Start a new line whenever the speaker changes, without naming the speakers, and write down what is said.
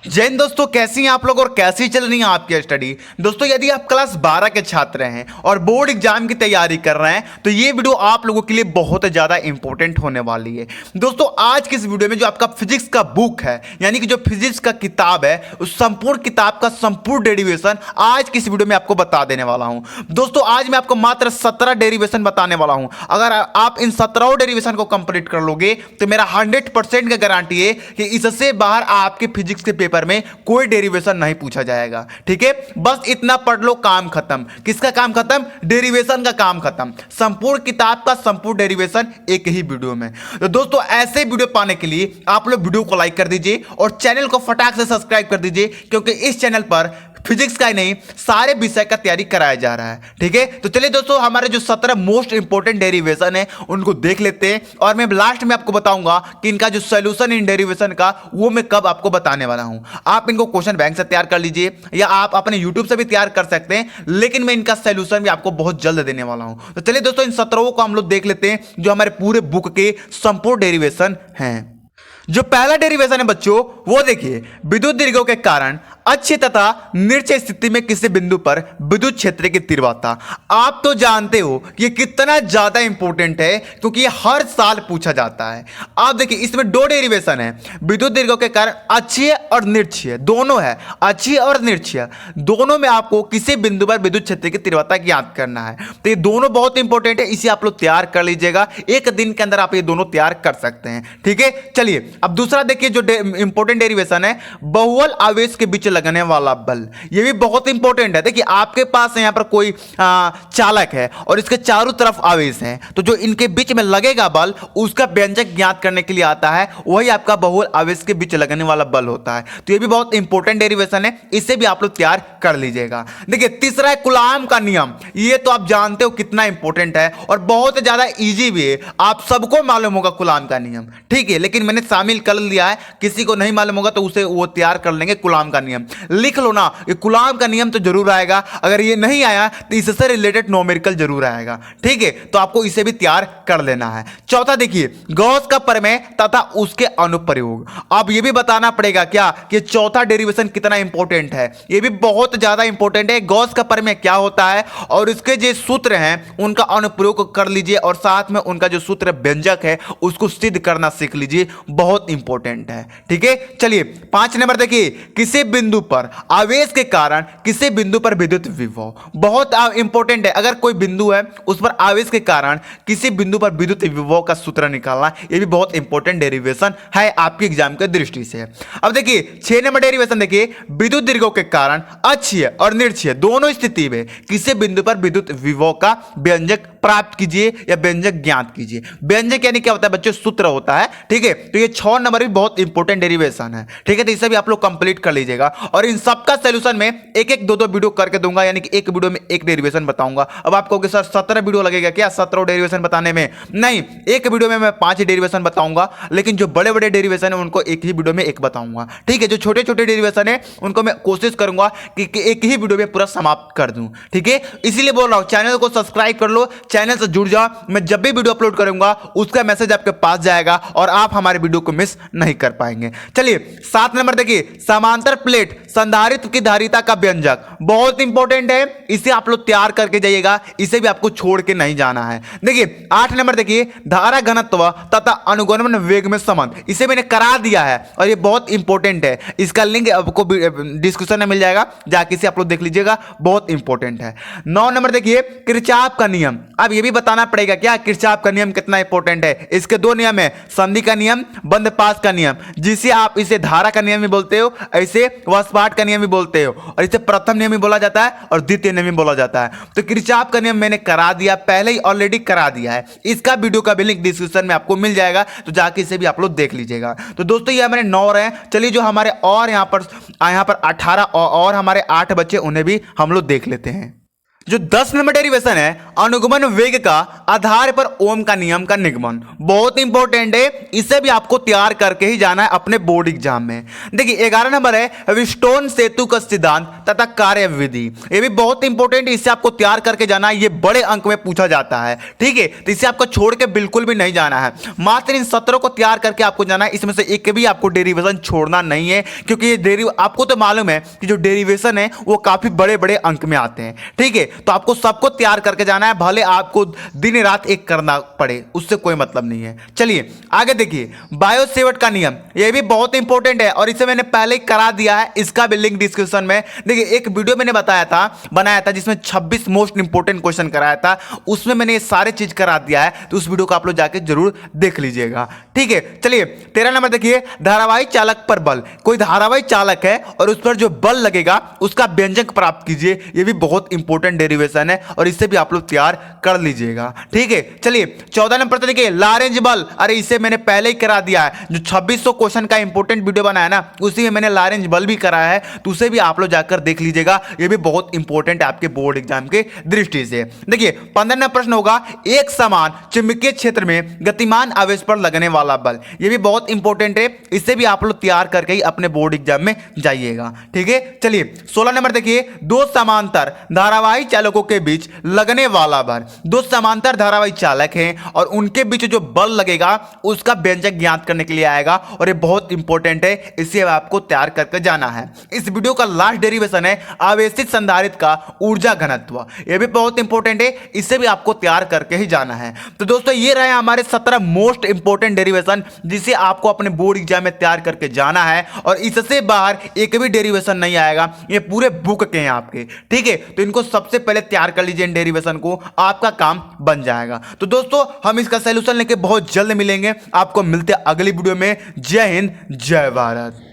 जय हिंद दोस्तों, कैसी हैं आप लोग और कैसी चल रही है आपकी स्टडी। दोस्तों यदि आप क्लास 12 के छात्र हैं और बोर्ड एग्जाम की तैयारी कर रहे हैं तो ये वीडियो आप लोगों के लिए बहुत ज़्यादा इंपॉर्टेंट होने वाली है। दोस्तों आज की इस वीडियो में जो आपका फिजिक्स का बुक है यानी कि जो फिजिक्स का किताब है उस संपूर्ण किताब का संपूर्ण डेरिवेशन आज की इस वीडियो में आपको बता देने वाला हूं। दोस्तों आज मैं आपको मात्र 17 डेरिवेशन बताने वाला हूं। अगर आप इन 17 डेरिवेशन को कंप्लीट कर लोगे तो मेरा 100% का गारंटी है कि इससे बाहर आपके फिजिक्स के पेपर में कोई डेरिवेशन नहीं पूछा जाएगा। ठीक है, बस इतना पढ़ लो, काम खत्म। किसका काम खत्म? डेरिवेशन का काम खत्म। संपूर्ण किताब का संपूर्ण डेरिवेशन एक ही वीडियो में। तो दोस्तों ऐसे वीडियो पाने के लिए आप लोग वीडियो को लाइक कर दीजिए और चैनल को फटाक से सब्सक्राइब कर दीजिए, क्योंकि इस चैनल पर फिजिक्स का ही नहीं सारे विषय का तैयारी कराया जा रहा है। ठीक है, तो चलिए दोस्तों हमारे जो 17 मोस्ट इंपोर्टेंट डेरिवेशन है उनको देख लेते हैं और मैं लास्ट में आपको बताऊंगा कि इनका जो सॉल्यूशन इन डेरिवेशन का वो मैं कब आपको बताने वाला हूं। आप इनको क्वेश्चन बैंक से तैयार कर लीजिए या आप अपने यूट्यूब से भी तैयार कर सकते हैं, लेकिन मैं इनका सॉल्यूशन भी आपको बहुत जल्द देने वाला हूं। तो चलिए दोस्तों इन 17 को हम लोग देख लेते हैं जो हमारे पूरे बुक के संपूर्ण डेरिवेशन हैं। जो पहला डेरिवेशन है बच्चों वो देखिए, विद्युत दीर्घों के कारण अक्षीय तथा निरक्षीय स्थिति में किसी बिंदु पर विद्युत क्षेत्र की तीव्रता। आप तो जानते हो कि ये कितना ज्यादा इंपॉर्टेंट है क्योंकि ये हर साल पूछा जाता है। आप देखिए इसमें दो डेरिवेशन है, विद्युत दीर्घों के कारण अक्षीय और निरक्षीय दोनों है। अक्षीय और निरक्षीय दोनों में आपको किसी बिंदु पर विद्युत क्षेत्र की तीव्रता ज्ञात करना है। तो ये दोनों बहुत इंपॉर्टेंट है, इसे आप लोग तैयार कर लीजिएगा। एक दिन के अंदर आप ये दोनों तैयार कर सकते हैं। ठीक है, चलिए अब दूसरा देखिए जो इंपॉर्टेंट डेरिवेशन है, बहुबल आवेश के बीच लगने वाला बल। ये भी बहुत इंपॉर्टेंट है। देखिए आपके पास यहां पर कोई चालक है और इसके चारों तरफ आवेश है, तो जो इनके बीच में लगेगा बल उसका व्यंजक ज्ञात करने के लिए आता है, वही आपका बहुबल आवेश के बीच लगने वाला बल होता है। तो ये भी बहुत इंपॉर्टेंट डेरिवेशन है, इसे भी आप लोग तैयार कर लीजिएगा। देखिए तीसरा है कूलॉम का नियम। ये तो आप जानते हो कितना इंपॉर्टेंट है और बहुत ज्यादा इजी भी है, आप सबको मालूम होगा कूलॉम का नियम। ठीक है, लेकिन मैंने शामिल कर लिया है, किसी को नहीं मालूम होगा तो उसे वो तैयार कर लेंगे। कूलॉम का नियम लिख लो ना, ये कूलॉम का नियम तो जरूर आएगा। अगर ये नहीं आया तो इससे रिलेटेड न्यूमेरिकल जरूर आएगा। ठीक है, तो आपको इसे भी तैयार कर लेना है। चौथा देखिए, गॉस का प्रमेय तथा उसके अनुप्रयोग। अब ये भी बताना पड़ेगा क्या कि चौथा डेरिवेशन कितना इंपॉर्टेंट है। ये भी बहुत ज्यादा इंपॉर्टेंट है। गॉस का प्रमेय क्या होता है और उसके जो सूत्र हैं उनका अनुप्रयोग कर लीजिए और साथ में उनका जो सूत्र व्यंजक है उसको सिद्ध करना सीख लीजिए, बहुत इंपॉर्टेंट है। ठीक है, चलिए 5 नंबर देखिए, किसी बिंदु पर आवेश के कारण किसी बिंदु पर विद्युत विभव। बहुत इंपॉर्टेंट है। अगर कोई बिंदु है उस पर आवेश के कारण किसी बिंदु पर विद्युत विभव का सूत्र निकालना, यह भी बहुत इंपॉर्टेंट डेरिवेशन है आपके एग्जाम के दृष्टि से। अब देखिए 6 नंबर डेरिवेशन देखिए, विद्युत दीर्घों के कारण अक्षीय और निरक्षीय दोनों स्थिति में किसी बिंदु पर विद्युत विभव का व्यंजक प्राप्त कीजिए या व्यंजक ज्ञात कीजिए। व्यंजक यानी क्या होता है बच्चों? सूत्र होता है। ठीक है, तो ये 6 नंबर भी बहुत इंपॉर्टेंट डेरिवेशन है। ठीक है, तो इसे भी आप लोग कंप्लीट कर लीजिएगा और इन सबका सॉल्यूशन में एक एक दो वीडियो करके दूंगा, यानी कि एक वीडियो में एक डेरिवेशन बताऊंगा। अब आप कहोगे सर 17 वीडियो लगेगा क्या 17 डेरिवेशन बताने में? नहीं, एक वीडियो में मैं 5 डेरिवेशन बताऊंगा, लेकिन जो बड़े बड़े डेरिवेशन है उनको एक ही वीडियो में एक बताऊंगा। ठीक है, जो छोटे छोटे डेरिवेशन है उनको मैं कोशिश करूंगा कि एक ही वीडियो में पूरा समाप्त कर दूं। ठीक है, इसीलिए बोल रहा हूं चैनल को सब्सक्राइब कर लो, चैनल से जुड़ जाओ। मैं जब भी वीडियो अपलोड करूंगा उसका मैसेज आपके पास जाएगा और आप हमारे वीडियो को मिस नहीं कर पाएंगे। चलिए 7 नंबर देखिए, समांतर प्लेट संधारित्र की धारिता का व्यंजक। बहुत इंपॉर्टेंट है, इसे आप लोग तैयार करके जाइएगा, इसे भी आपको छोड़ के नहीं जाना है। देखिए 8 नंबर देखिए, धारा घनत्व तथा अनुगमन वेग में संबंध। इसे मैंने करा दिया है और ये बहुत इंपॉर्टेंट है। इसका लिंक आपको डिस्क्रिप्शन में मिल जाएगा, जाके इसे आप लोग देख लीजिएगा, बहुत इंपॉर्टेंट है। 9 नंबर देखिए, किरचॉफ का नियम। अब ये भी बताना पड़ेगा क्या किरचॉफ का नियम कितना इंपॉर्टेंट है। इसके दो नियम है, संधि का नियम, बंद पास का नियम, जिसे आप इसे धारा का नियम भी बोलते हो, ऐसे वसपाठ का नियम भी बोलते हो, और इसे प्रथम नियम भी बोला जाता है और द्वितीय नियम भी बोला जाता है। तो किरचॉफ का नियम मैंने करा दिया, पहले ही ऑलरेडी करा दिया है। इसका वीडियो का भी लिंक डिस्क्रिप्शन में आपको मिल जाएगा, तो जाके इसे भी आप लोग देख लीजिएगा। तो दोस्तों ये हमारे 9 रहे। चलिए जो हमारे और यहाँ पर 18 और हमारे 8 बच्चे उन्हें भी हम लोग देख लेते हैं। जो 10 नंबर डेरिवेशन है, अनुगमन वेग का आधार पर ओम का नियम का निगमन, बहुत इंपॉर्टेंट है। इसे भी आपको तैयार करके ही जाना है अपने बोर्ड एग्जाम में। देखिए 11 नंबर है विस्टोन सेतु का सिद्धांत तथा कार्य विधि, ये भी बहुत इंपॉर्टेंट है, इसे आपको तैयार करके जाना है, ये बड़े अंक में पूछा जाता है। ठीक है, तो इसे आपको छोड़ के बिल्कुल भी नहीं जाना है, मात्र इन 17 को तैयार करके आपको जाना है, इसमें से एक भी आपको डेरिवेशन छोड़ना नहीं है, क्योंकि ये आपको तो मालूम है कि जो डेरिवेशन है वो काफी बड़े बड़े अंक में आते हैं। ठीक है, तो आपको सबको तैयार करके जाना है, भले आपको दिन रात एक करना पड़े, उससे कोई मतलब नहीं है। चलिए आगे देखिए, बायोसेवर्ट का नियम, यह भी बहुत इंपॉर्टेंट है और इसे मैंने पहले ही करा दिया है, इसका भी लिंक डिस्क्रिप्शन में। देखिए एक वीडियो मैंने बनाया था जिसमें 26 मोस्ट इंपॉर्टेंट क्वेश्चन कराया था, उसमें मैंने ये सारे चीज करा दिया है, तो उस वीडियो को आप लोग जाके जरूर देख लीजिएगा। ठीक है, चलिए 13 नंबर देखिए, धारावाही चालक पर बल, कोई धारावाही चालक है और उस पर जो बल लगेगा उसका व्यंजक प्राप्त कीजिए, यह भी बहुत इंपॉर्टेंट डेरिवेशन है और इससे भी आप लोग तैयार कर लीजिएगा। ठीक है, चलिए 14 नंबर पर देखिए, लारेंज बल, अरे इसे मैंने पहले ही करा दिया है, जो 2600 क्वेश्चन का इंपॉर्टेंट वीडियो बनाया ना, उसी में मैंने लारेंज बल भी कराया है, तो उसे भी आप लोग जाकर देख लीजिएगा, ये भी बहुत इंपॉर्टेंट है आपके बोर्ड एग्जाम के दृष्टि से। देखिए 15 नंबर प्रश्न होगा, एक समान चुंबकीय क्षेत्र में गतिमान आवेश पर लगने वाला बल, ये भी बहुत इंपॉर्टेंट है, इसे भी आप लोग तैयार करके ही अपने बोर्ड एग्जाम में जाइएगा। ठीक है, चलिए 16 नंबर देखिए, दो समांतर धारावाही चालकों के बीच लगने वाला बल, दो समांतर धारावाही चालक हैं और उनके बीच जो बल लगेगा उसका व्यंजक ज्ञात करने के लिए आएगा, और ये बहुत इंपॉर्टेंट है, इसे आपको तैयार करके जाना है। इस वीडियो का लास्ट डेरिवेशन है आवेशित संधारित्र का ऊर्जा घनत्व, यह भी बहुत इंपॉर्टेंट है, इसे भी आपको तैयार करके ही जाना है। तो दोस्तों ये रहे हमारे 17 मोस्ट इंपॉर्टेंट डेरिवेशन, जिसे आपको अपने बोर्ड एग्जाम में तैयार करके जाना है, और इससे बाहर एक भी डेरिवेशन नहीं आएगा, ये पूरे बुक के हैं आपके। ठीक है, तो इनको सबसे पहले तैयार कर लीजिए, इन डेरिवेशन को, आपका काम बन जाएगा। तो दोस्तों हम इसका सलूशन लेके बहुत जल्द मिलेंगे, आपको मिलते हैं अगली वीडियो में। जय हिंद, जय भारत।